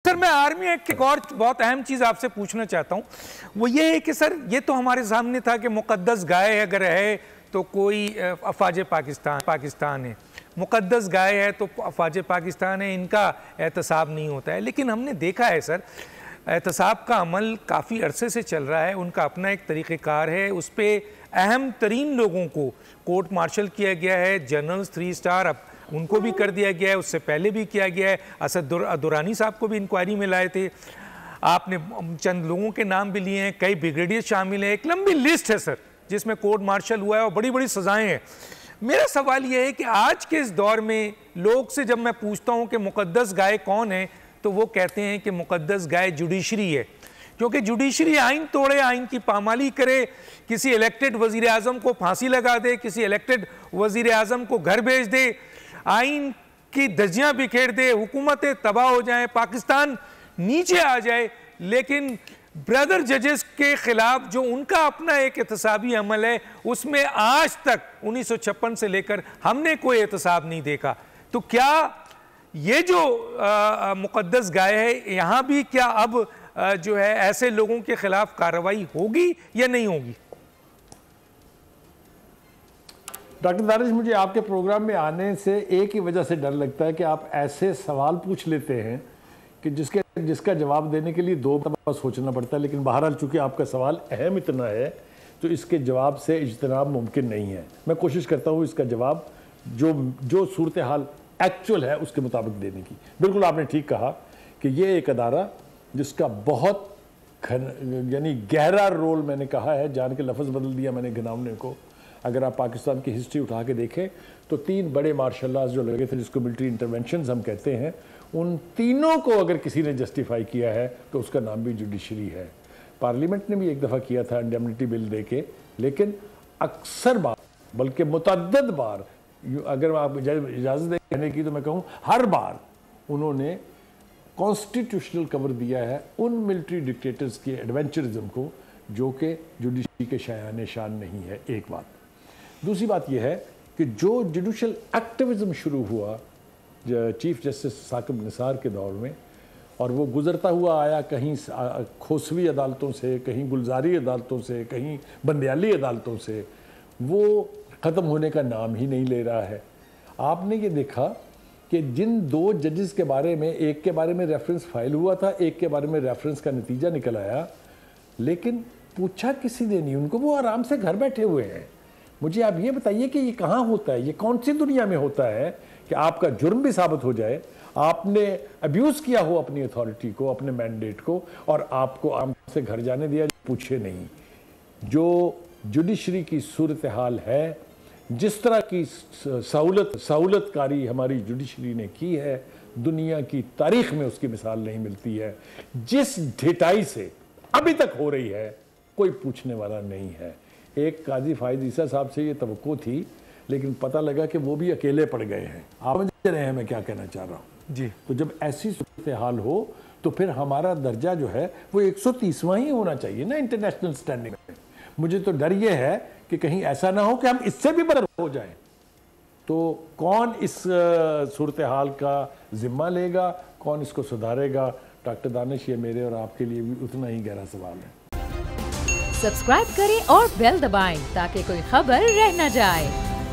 سر میں army act کی ایک اور بہت اہم چیز آپ سے پوچھنا چاہتا ہوں، وہ یہ ہے کہ سر یہ تو ہمارے سامنے تھا کہ مقدس گائے اگر ہے تو کوئی افواج پاکستان ہے، مقدس گائے ہے تو افواج پاکستان ہے، ان کا احتساب نہیں ہوتا ہے. لیکن ہم نے دیکھا ہے سر احتساب کا عمل کافی عرصے سے چل رہا ہے، ان کا اپنا ایک طریقہ کار ہے، اس پہ اہم ترین لوگوں کو کورٹ مارشل کیا گیا ہے، جنرلز 3 اسٹار اب ان کو بھی کر دیا گیا ہے، اس سے پہلے بھی کیا گیا ہے، اسد درانی صاحب کو بھی انکوائری میں لائے تھے. آپ نے چند لوگوں کے نام بھی لیے ہیں، کئی بریگیڈیئر شامل ہیں، ایک لمبی لسٹ ہے سر جس میں کورٹ مارشل ہوا ہے اور بڑی بڑی سزائیں ہیں. میرا سوال یہ ہے کہ آج کے اس دور میں لوگ سے جب میں پوچھتا ہوں کہ مقدس گائے کون ہے تو وہ کہتے ہیں کہ مقدس گائے جوڈیشری ہے، کیونکہ جوڈیشری آئین توڑے، آئین کی پامالی کرے، کسی الیکٹڈ وزیر اعظم کو پھانسی لگا دے، کسی الیکٹڈ وزیر اعظم کو گھر بھیج دے، آئین کی دھجیاں بکھیر دے، حکومتیں تباہ ہو جائیں، پاکستان نیچے آ جائے. لیکن برادر ججز کے خلاف جو ان کا اپنا ایک احتسابی عمل ہے اس میں آج تک 1956 سے لے کر ہم نے کوئی احتساب نہیں دیکھا. تو کیا یہ جو مقدس گائے ہے یہاں بھی کیا اب جو ہے ایسے لوگوں کے خلاف کارروائی ہوگی یا نہیں ہوگی؟ ڈاکٹر دانش، مجھے آپ کے پروگرام میں آنے سے ایک ہی وجہ سے ڈر لگتا ہے کہ آپ ایسے سوال پوچھ لیتے ہیں کہ جس کا جواب دینے کے لیے 2 دفعہ سوچنا پڑتا ہے. لیکن بہرحال چونکہ آپ کا سوال اہم اتنا ہے تو اس کے جواب سے اجتناب ممکن نہیں ہے. میں کوشش کرتا ہوں اس کا جواب جو صورتحال ایکچول ہے اس کے مطابق دینے کی. بالکل آپ نے ٹھیک کہا کہ یہ ایک ادارہ جس کا بہت یعنی گہرا رول، میں نے کہا ہے، جان کے لفظ بدل دیا میں نے گھناؤنے کو. اگر آپ پاکستان کی ہسٹری اٹھا کے دیکھیں تو 3 بڑے مارشل لاز جو لگے تھے جس کو ملٹری انٹرونشنز ہم کہتے ہیں، ان تینوں کو اگر کسی نے جسٹیفائی کیا ہے تو اس کا نام بھی جوڈیشری ہے. پارلیمنٹ نے بھی ایک دفعہ کیا تھا انڈیمنٹی بل دے کے، لیکن اکثر بار بلکہ متعدد بار، اگر آپ اجازت دیں کہنے کی تو میں کہوں ہر بار انہوں نے کانسٹیٹیوشنل کور دیا ہے ان ملٹری ڈکٹیٹرز کے ایڈونچرزم کو جو کہ جوڈیشری کے شایان شان نہیں ہے. ایک بات. دوسری بات یہ ہے کہ جو جوڈیشل ایکٹیوزم شروع ہوا چیف جسٹس ثاقب نثار کے دور میں، اور وہ گزرتا ہوا آیا کہیں کھوسوی عدالتوں سے، کہیں گلزاری عدالتوں سے، کہیں بندیالی عدالتوں سے، وہ ختم ہونے کا نام ہی نہیں لے رہا ہے. آپ نے یہ دیکھا کہ جن 2 ججز کے بارے میں، ایک کے بارے میں ریفرنس فائل ہوا تھا، ایک کے بارے میں ریفرنس کا نتیجہ نکل آیا، لیکن پوچھا کسی نے نہیں ان کو، وہ آرام سے گھر بیٹھے ہوئے ہیں. مجھے آپ یہ بتائیے کہ یہ کہاں ہوتا ہے، یہ کون سی دنیا میں ہوتا ہے کہ آپ کا جرم بھی ثابت ہو جائے، آپ نے ابیوز کیا ہو اپنی اتھارٹی کو، اپنے مینڈیٹ کو، اور آپ کو آرام سے گھر جانے دیا پوچھے نہیں. جو جوڈیشری کی صورتحال ہے، جس طرح کی سہولت کاری ہماری جوڈیشری نے کی ہے، دنیا کی تاریخ میں اس کی مثال نہیں ملتی ہے. جس ڈھٹائی سے ابھی تک ہو رہی ہے کوئی پوچھنے والا نہیں ہے. ایک قاضی فائز عیسیٰ صاحب سے یہ توقع تھی، لیکن پتہ لگا کہ وہ بھی اکیلے پڑ گئے ہیں. آپ سمجھ رہے ہیں میں کیا کہنا چاہ رہا ہوں؟ جی. تو جب ایسی صورتحال ہو تو پھر ہمارا درجہ جو ہے وہ 130واں ہی ہونا چاہیے نا انٹرنیشنل سٹینڈنگ میں. مجھے تو ڈر یہ ہے کہ کہیں ایسا نہ ہو کہ ہم اس سے بھی بدتر ہو جائیں. تو کون اس صورتحال کا ذمہ لے گا، کون اس کو سدھارے گا؟ ڈاکٹر دانش، یہ میرے اور آپ کے لیے بھی اتنا ہی گہرا سوال ہے. سبسکرائب کریں اور بیل دبائیں تاکہ کوئی خبر رہ نہ جائے.